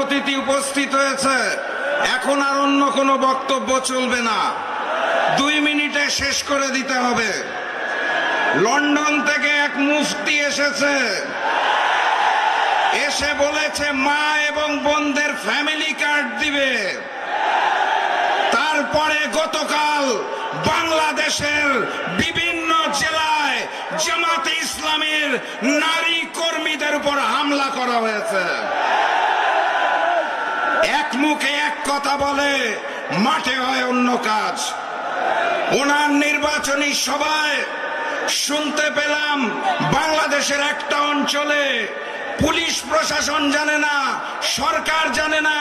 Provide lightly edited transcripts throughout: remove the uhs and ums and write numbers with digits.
অতিথি উপস্থিত হয়েছে, এখন আর অন্য কোনো বক্তব্য চলবে না, 2 মিনিটে শেষ করে দিতে হবে। লন্ডন থেকে এক মুফতি এসেছে, এসে বলেছে মা এবং বোনদের ফ্যামিলি কার্ড দিবে। তারপরে গতকাল বাংলাদেশের বিভিন্ন জেলায় জামাতে ইসলামের নারী কর্মীদের উপর হামলা করা হয়েছে। এক মুখে এক কথা বলে, মাঠে হয় অন্য কাজ। ওনার নির্বাচনী সভায় শুনতে পেলাম বাংলাদেশের একটা অঞ্চলে পুলিশ প্রশাসন জানে না, সরকার জানে না,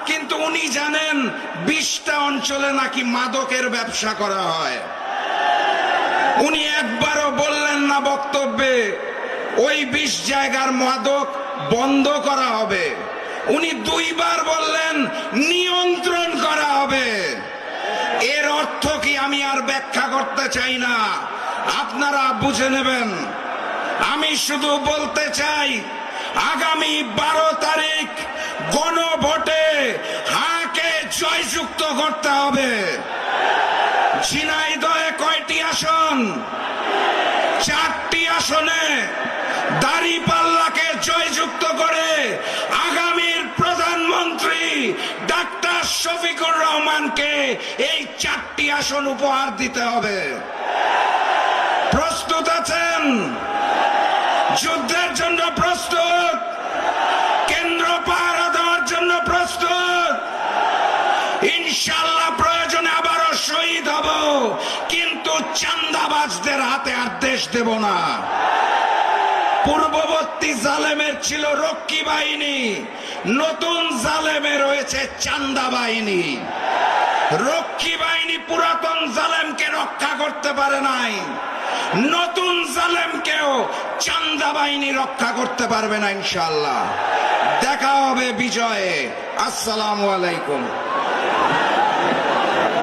কিন্তু উনি জানেন 20টা অঞ্চলে নাকি মাদকের ব্যবসা করা হয়। উনি একবারও বললেন না বক্তব্যে ওই 20 জায়গার মাদক বন্ধ করা হবে। উনি 2 বার বললেন নিয়ন্ত্রণ করা হবে। এর অর্থ কি আমি আর ব্যাখ্যা করতে চাই না, আপনারা বুঝে নেবেন। আমি শুধু বলতে চাই, আগামী 12 তারিখ গণভোটে হাকে জয়যুক্ত করতে হবে। ঝিনাইদহে কয়টি আসন? 4টি আসনে দাঁড়িপাল্লাকে জয়যুক্ত করে আগামীর প্রধানমন্ত্রী ডাক্তার শফিকুর রহমানকে এই 4টি আসন উপহার দিতে হবে। প্রস্তুত আছেন? যুদ্ধের জন্য প্রস্তুত? কেন্দ্র পাহারা দেওয়ার জন্য প্রস্তুত? ইনশাআল্লাহ প্রয়োজনে আবারও শহীদ হব, কিন্তু চাঁদাবাজদের হাতে আর দেশ দেব না। পূর্ববর্তী জালেমের ছিল রক্ষী বাহিনী, নতুন জালেমে রয়েছে চাঁদা বাহিনী। রক্ষী বাহিনী পুরাতন জালেমকে রক্ষা করতে পারে নাই, নতুন জালেমকেও চাঁদা বাহিনী রক্ষা করতে পারবে না। ইনশাআল্লাহ দেখা হবে বিজয়ে। আসসালামু আলাইকুম।